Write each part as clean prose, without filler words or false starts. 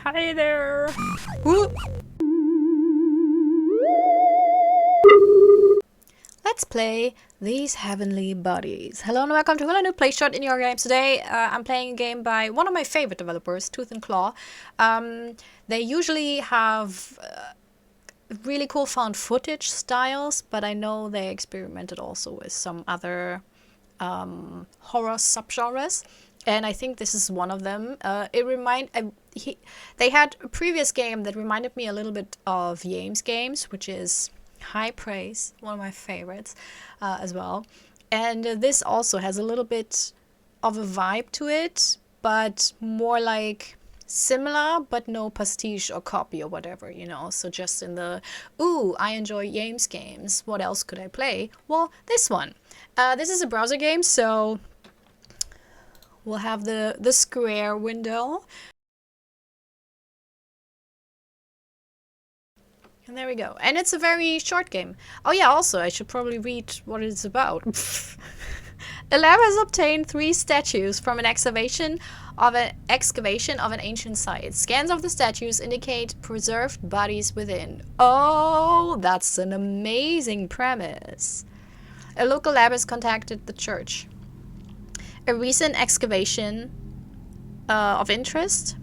Hi there! Whoop. Let's play These Heavenly Bodies. Hello and welcome to a new play shot in your games. Today I'm playing a game by one of my favorite developers, Tooth and Claw. They usually have really cool found footage styles, but I know they experimented also with some other horror subgenres. And I think this is one of them. They had a previous game that reminded me a little bit of Yames games, which is high praise, one of my favorites as well. And this also has a little bit of a vibe to it, but more like similar, but no pastiche or copy or whatever, you know. So just in the, ooh, I enjoy Yames games. What else could I play? Well, this one. This is a browser game, so we'll have the square window. And there we go. And it's a very short game. Oh yeah, also, I should probably read what it's about. The lab has obtained 3 statues from an excavation of an ancient site. Scans of the statues indicate preserved bodies within. Oh, that's an amazing premise. A local lab has contacted the church. A recent excavation of interest.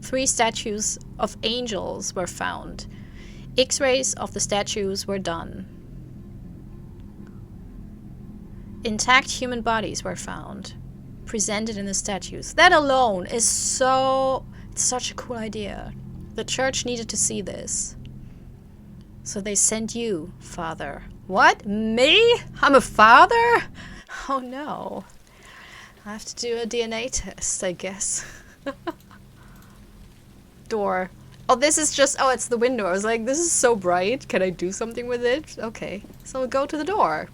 3 statues of angels were found. X-rays of the statues were done. Intact human bodies were found, presented in the statues. That alone is such a cool idea. The church needed to see this. So they sent you, Father. What? Me? I'm a father? Oh no. I have to do a DNA test, I guess. Door. Oh, this is just, oh, it's the window. I was like, this is so bright. Can I do something with it? Okay. So we'll go to the door.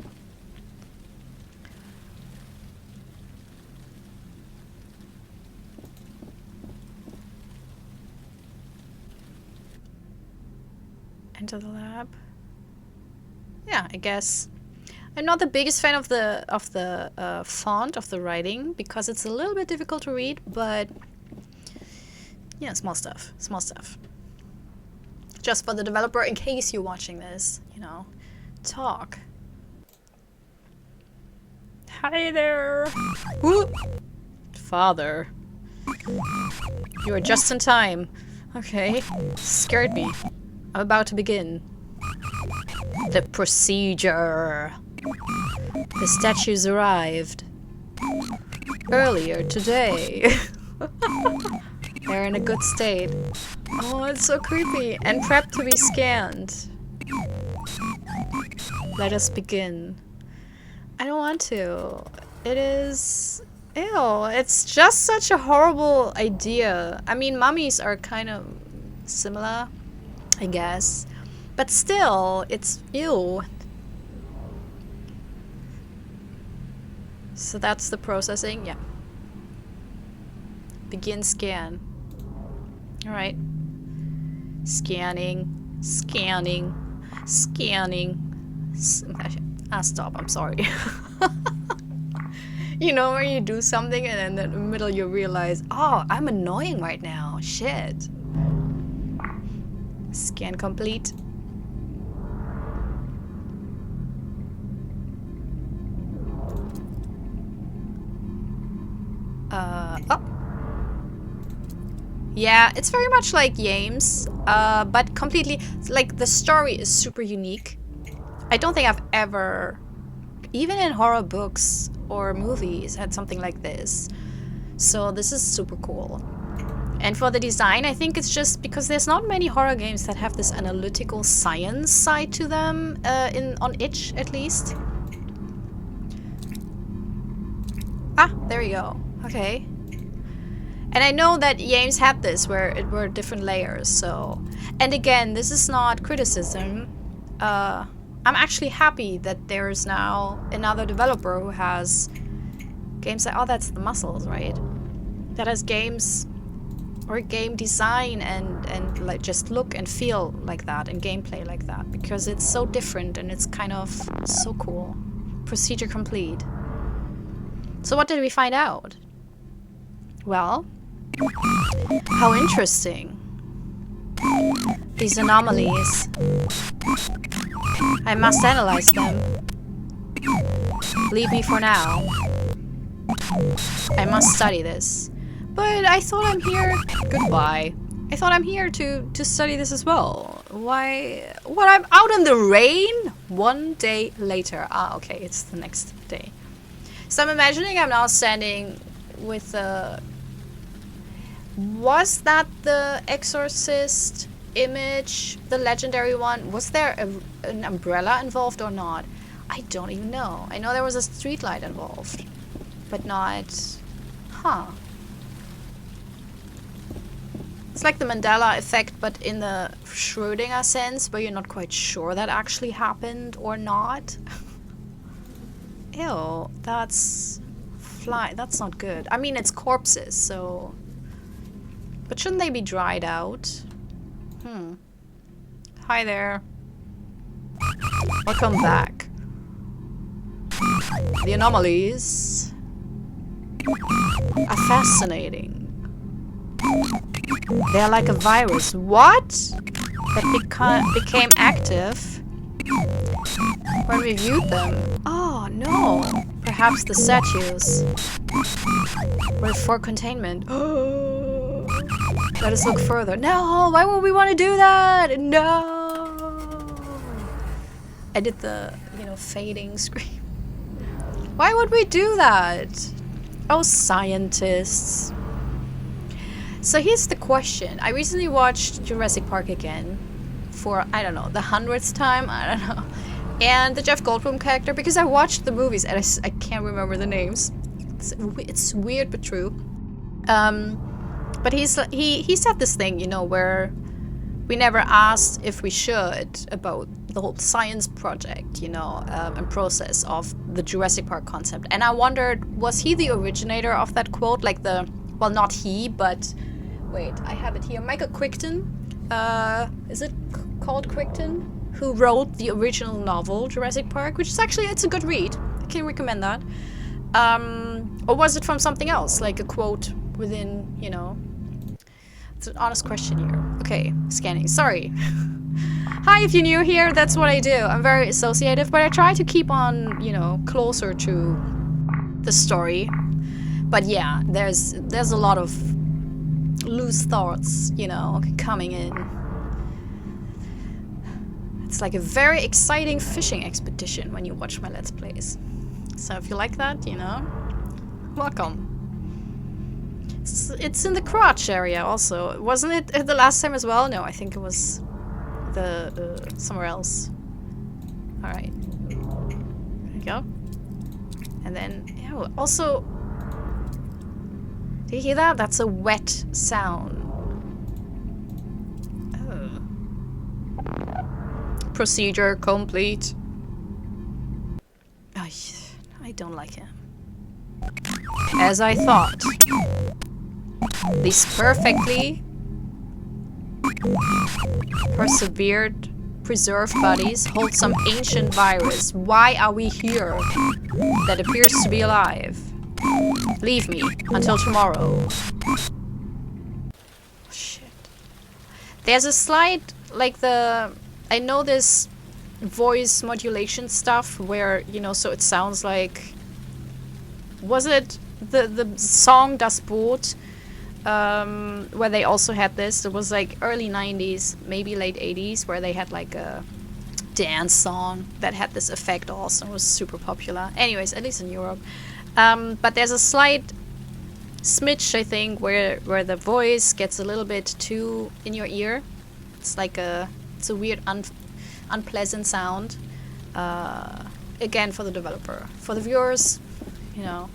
Enter the lab. Yeah, I guess. I'm not the biggest fan of the font of the writing because it's a little bit difficult to read, but yeah, small stuff. Small stuff. Just for the developer, in case you're watching this, you know, talk. Hi there. Whoop. Father. You are just in time. Okay. Scared me. I'm about to begin. The procedure. The statues arrived earlier today. They're in a good state. Oh, it's so creepy. And prepped to be scanned. Let us begin. I don't want to. It is... Ew. It's just such a horrible idea. I mean, mummies are kind of similar, I guess. But still, it's ew. So that's the processing, yeah. Begin scan. Alright. Scanning. Scanning. Scanning. Stop, I'm sorry. You know where you do something and then in the middle you realize, oh, I'm annoying right now. Shit. Scan complete. Oh. Yeah, it's very much like Yames, but completely, like, the story is super unique. I don't think I've ever, even in horror books or movies, had something like this. So this is super cool. And for the design, I think it's just because there's not many horror games that have this analytical science side to them, on itch at least. Ah, there we go. Okay. And I know that Yames had this, where it were different layers, so... And again, this is not criticism. I'm actually happy that there's now another developer who has games like... Oh, that's the muscles, right? That has games... or game design and like just look and feel like that and gameplay like that, because it's so different and it's kind of so cool. Procedure complete. So what did we find out? Well, How interesting. These anomalies. I must analyze them. Leave me for now. I must study this. But I thought I'm here... Goodbye. I thought I'm here to study this as well. Why... What, I'm out in the rain? 1 day later. Ah, okay, it's the next day. So I'm imagining I'm now standing with the... Was that the Exorcist image? The legendary one? Was there an umbrella involved or not? I don't even know. I know there was a streetlight involved. But not... Huh. It's like the Mandela effect, but in the Schrödinger sense, where you're not quite sure that actually happened or not. Ew, that's... That's not good. I mean, it's corpses, so... But shouldn't they be dried out? Hi there. Welcome back. The anomalies are fascinating. They're like a virus. What? That became active when we viewed them. Oh no. Perhaps the statues were for containment. Let us look further. No! Why would we want to do that? No! I did the, you know, fading scream. Why would we do that? Oh, scientists. So here's the question. I recently watched Jurassic Park again for, I don't know, the 100th time? I don't know. And the Jeff Goldblum character, because I watched the movies and I can't remember the names. It's weird but true. But he said this thing, you know, where we never asked if we should about the whole science project, you know, and process of the Jurassic Park concept. And I wondered, was he the originator of that quote? Like the, well, not he, but wait, I have it here. Michael Crichton, is it called Crichton? Who wrote the original novel Jurassic Park, which is actually, it's a good read. I can recommend that. Or was it from something else, like a quote within, you know? It's an honest question here. Okay, scanning. Sorry. Hi, if you're new here, that's what I do. I'm very associative, but I try to keep on, you know, closer to the story. But yeah, there's a lot of loose thoughts, you know, coming in. It's like a very exciting fishing expedition when you watch my Let's Plays. So if you like that, you know, welcome. It's in the crotch area also. Wasn't it the last time as well? No, I think it was the somewhere else. Alright. There we go. And then, yeah, also... Do you hear that? That's a wet sound. Oh. Procedure complete. Oh, I don't like him. As I thought. These perfectly preserved bodies hold some ancient virus. Why are we here? That appears to be alive. Leave me until tomorrow. Shit. There's a slight, like I know this voice modulation stuff where, you know, so it sounds like, was it the song Das Boot? Where they also had this. It was like early 90s, maybe late 80s, where they had like a dance song that had this effect also. It was super popular. Anyways, at least in Europe. But there's a slight smidge, I think, where the voice gets a little bit too in your ear. It's like it's a weird unpleasant sound. Again, for the developer. For the viewers, you know.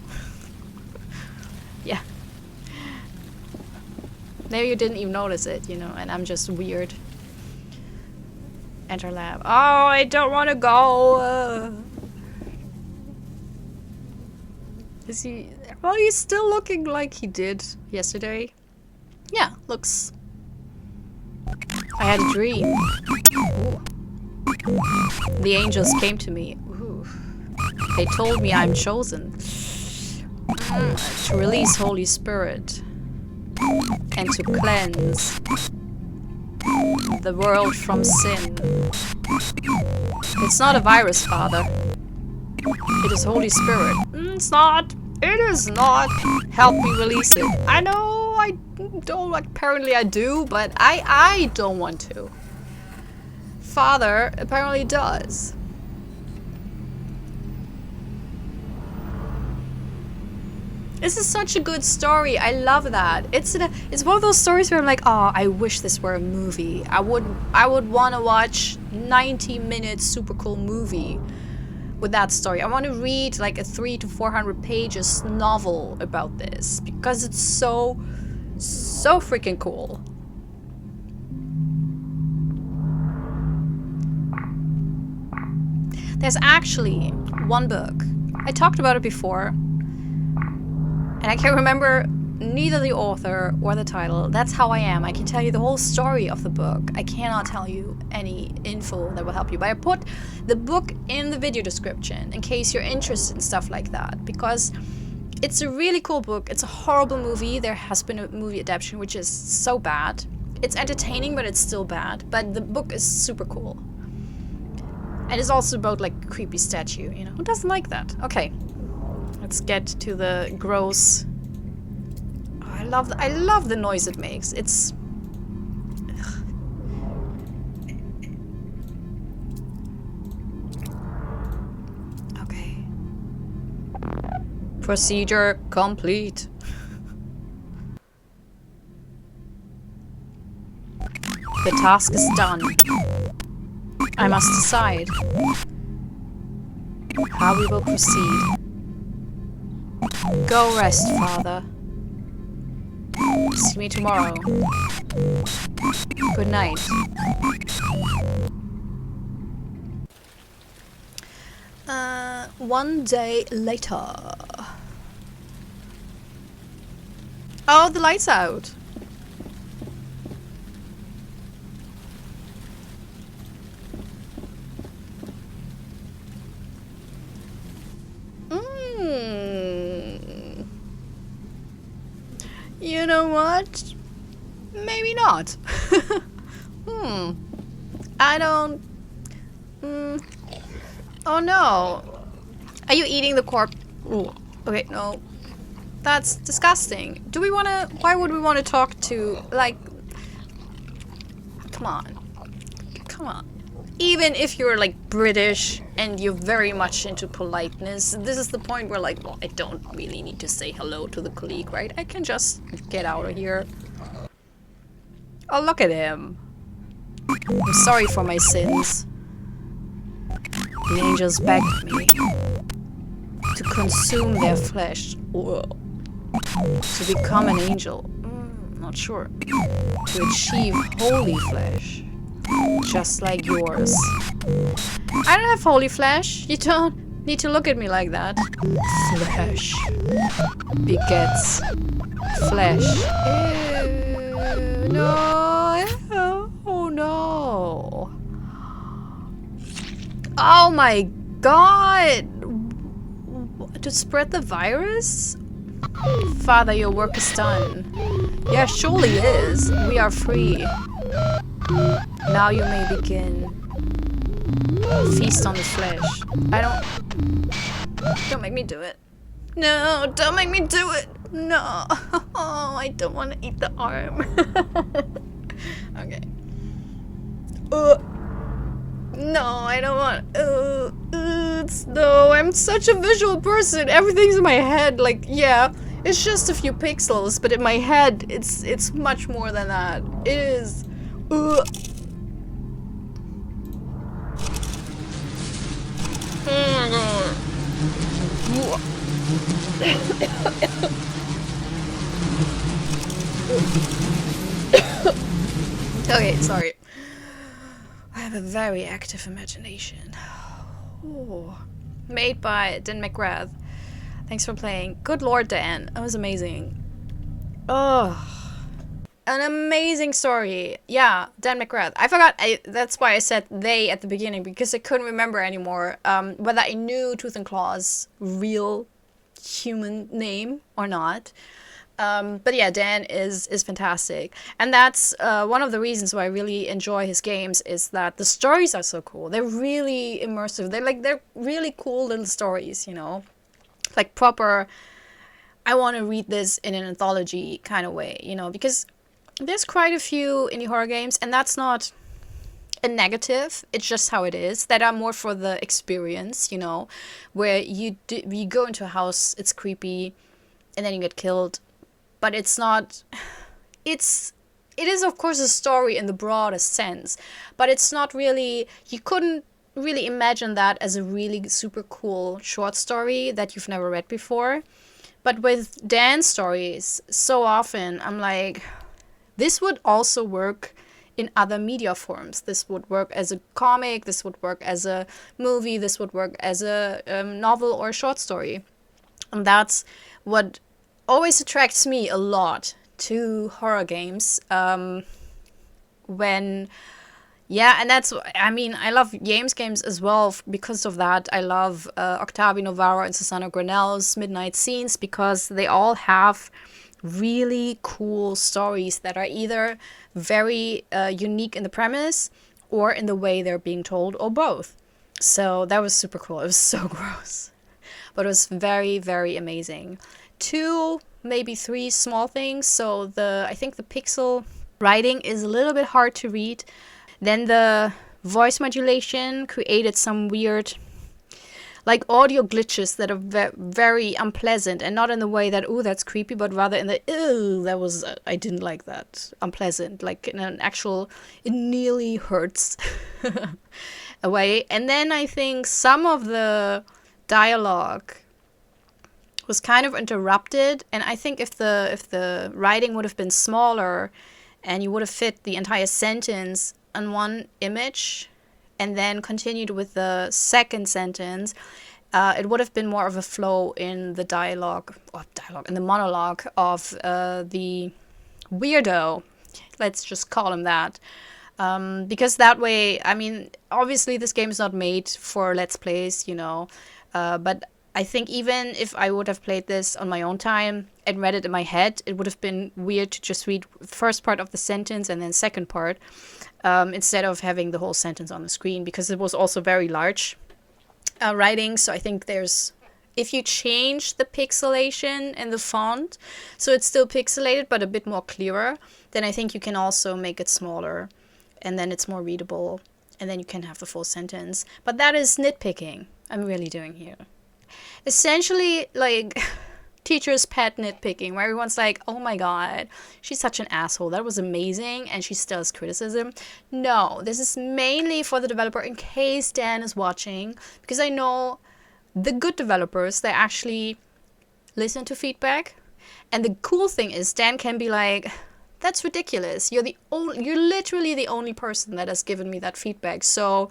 Yeah. Maybe you didn't even notice it, you know, and I'm just weird. Enter lab. Oh, I don't want to go. Is he... Well, he's still looking like he did yesterday. Yeah, looks... I had a dream. Ooh. The angels came to me. Ooh. They told me I'm chosen. To release Holy Spirit. and to cleanse the world from sin. It's not a virus, Father. It is Holy Spirit. It's not. It is not. Help me release it. I know I don't, apparently I do, but I don't want to. Father apparently does. This is such a good story. I love that. It's one of those stories where I'm like, oh, I wish this were a movie. I would want to watch 90-minute super cool movie with that story. I want to read like a 300 to 400 pages novel about this because it's so freaking cool. There's actually one book. I talked about it before, and I can't remember neither the author or the title. That's how I am. I can tell you the whole story of the book. I cannot tell you any info that will help you. But I put the book in the video description in case you're interested in stuff like that. Because it's a really cool book. It's a horrible movie. There has been a movie adaptation which is so bad. It's entertaining, but it's still bad. But the book is super cool. And it's also about like a creepy statue, you know? Who doesn't like that? Okay. Let's get to the gross. Oh, I love the noise it makes. It's okay. Procedure complete. The task is done. I must decide how we will proceed. Go rest, Father. See me tomorrow. Good night. One day later. Oh, the light's out. You know what? Maybe not. I don't... Oh no. Are you eating the corpse? Okay, no. That's disgusting. Do we want to... Why would we want to talk to... Like... Come on. Come on. Even if you're like British and you're very much into politeness, this is the point where like, well, I don't really need to say hello to the colleague, right? I can just get out of here. Oh, look at him. I'm sorry for my sins. The angels begged me to consume their flesh. To become an angel. Not sure. To achieve holy flesh. Just like yours. I don't have holy flesh. You don't need to look at me like that. Flesh begets flesh. Ew, no. Oh no. Oh my god. To spread the virus? Father, your work is done. Yeah, surely is. We are free. Now you may begin. Feast on the flesh. Don't make me do it. No, don't make me do it. No. Oh, I don't want to eat the arm. Okay. No, I don't want. No, I'm such a visual person. Everything's in my head. Like, yeah, it's just a few pixels, but in my head, it's much more than that. It is. Oh my god. Okay, sorry. I have a very active imagination. Oh. Made by Dan McGrath. Thanks for playing. Good lord, Dan. That was amazing. Oh. An amazing story. Yeah, Dan McGrath. I forgot, that's why I said they at the beginning, because I couldn't remember anymore whether I knew Tooth and Claw's real human name or not. But yeah, Dan is fantastic, and that's one of the reasons why I really enjoy his games is that the stories are so cool. They're really immersive. They're really cool little stories, you know, like proper. I want to read this in an anthology kind of way, you know, because there's quite a few indie horror games, and that's not a negative. It's just how it is. That are more for the experience, you know, where you go into a house, it's creepy, and then you get killed, but it's not. It is of course a story in the broadest sense, but it's not really. You couldn't really imagine that as a really super cool short story that you've never read before. But with Dan's stories, so often I'm like, this would also work in other media forms. This would work as a comic, this would work as a movie, this would work as a novel or a short story. And that's what always attracts me a lot to horror games. When yeah, and that's, I mean, I love James games as well because of that. I love Octavio Navarro and Susana Granell's Midnight Scenes because they all have really cool stories that are either very unique in the premise or in the way they're being told, or both. So that was super cool. It was so gross, but it was very, very amazing. Two, maybe three small things. So I think the pixel writing is a little bit hard to read. Then the voice modulation created some weird, like, audio glitches that are very unpleasant, and not in the way that, ooh, that's creepy, but rather in the, ew, that was, I didn't like that, unpleasant, like in an actual, it nearly hurts a way. And then I think some of the dialogue was kind of interrupted, and I think if the writing would have been smaller and you would have fit the entire sentence on one image and then continued with the second sentence, it would have been more of a flow in the in the monologue of the weirdo. Let's just call him that. Because that way, I mean, obviously this game is not made for Let's Plays, you know, but I think even if I would have played this on my own time and read it in my head, it would have been weird to just read first part of the sentence and then second part, instead of having the whole sentence on the screen, because it was also very large writing. So I think if you change the pixelation in the font, so it's still pixelated but a bit more clearer, then I think you can also make it smaller, and then it's more readable, and then you can have the full sentence. But that is nitpicking I'm really doing here. Essentially, like, teacher's pet nitpicking, where everyone's like, oh my god, she's such an asshole, that was amazing, and she still has criticism. No, this is mainly for the developer, in case Dan is watching, because I know the good developers, they actually listen to feedback. And the cool thing is, Dan can be like, that's ridiculous, you're literally the only person that has given me that feedback, so,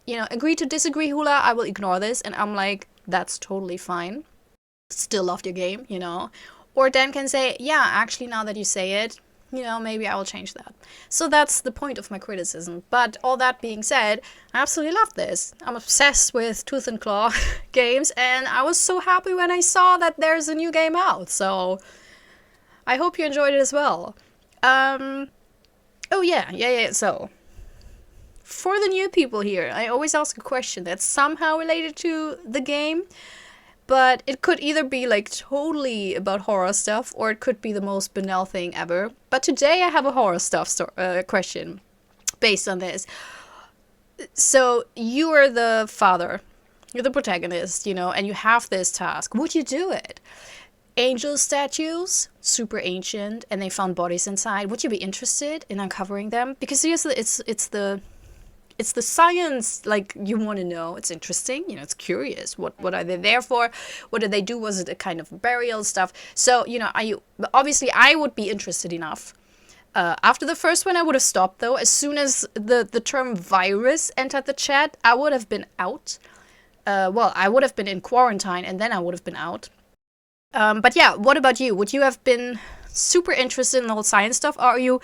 you know, agree to disagree, Hula, I will ignore this. And I'm like, that's totally fine. Still loved your game, you know. Or Dan can say, yeah, actually, now that you say it, you know, maybe I will change that. So that's the point of my criticism. But all that being said, I absolutely love this. I'm obsessed with Tooth and Claw games, and I was so happy when I saw that there's a new game out. So I hope you enjoyed it as well. Oh yeah. So for the new people here, I always ask a question that's somehow related to the game, but it could either be like totally about horror stuff, or it could be the most banal thing ever. But today I have a horror stuff question based on this. So you are the father, you're the protagonist, you know, and you have this task. Would you do it? Angel statues, super ancient, and they found bodies inside. Would you be interested in uncovering them? Because seriously, it's the science, like, you want to know. It's interesting, you know, it's curious. What are they there for? What did they do? Was it a kind of burial stuff? So, you know, obviously I would be interested enough. After the first one, I would have stopped, though. As soon as the term virus entered the chat, I would have been out. Well, I would have been in quarantine, and then I would have been out. But yeah, what about you? Would you have been super interested in the whole science stuff? Or are you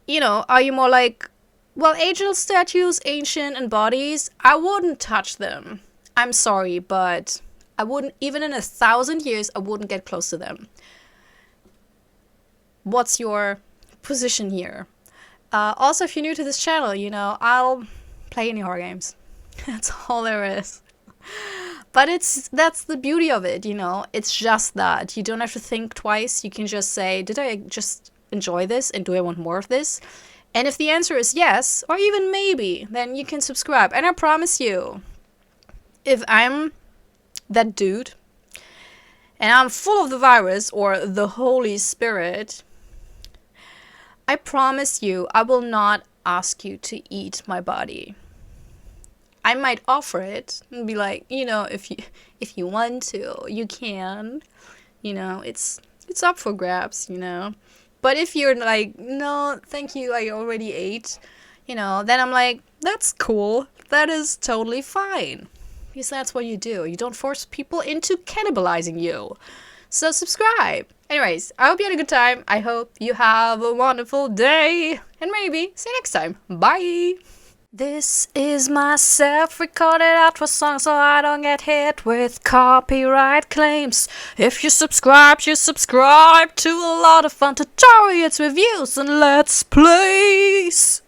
more like, well, angel statues, ancient, and bodies, I wouldn't touch them. I'm sorry, but I wouldn't, even in 1,000 years, I wouldn't get close to them. what's your position here? Also, if you're new to this channel, you know, I'll play any horror games. That's all there is. But that's the beauty of it, you know. It's just that. You don't have to think twice. You can just say, did I just enjoy this and do I want more of this? And if the answer is yes, or even maybe, then you can subscribe. And I promise you, if I'm that dude and I'm full of the virus or the Holy Spirit, I promise you, I will not ask you to eat my body. I might offer it and be like, you know, if you want to, you can. You know, it's up for grabs, you know. But if you're like, no, thank you, I already ate, you know, then I'm like, that's cool. That is totally fine. Because that's what you do. You don't force people into cannibalizing you. So subscribe. Anyways, I hope you had a good time. I hope you have a wonderful day. And maybe see you next time. Bye. This is my self-recorded outro song so I don't get hit with copyright claims. If you subscribe to a lot of fun tutorials, reviews, and let's plays.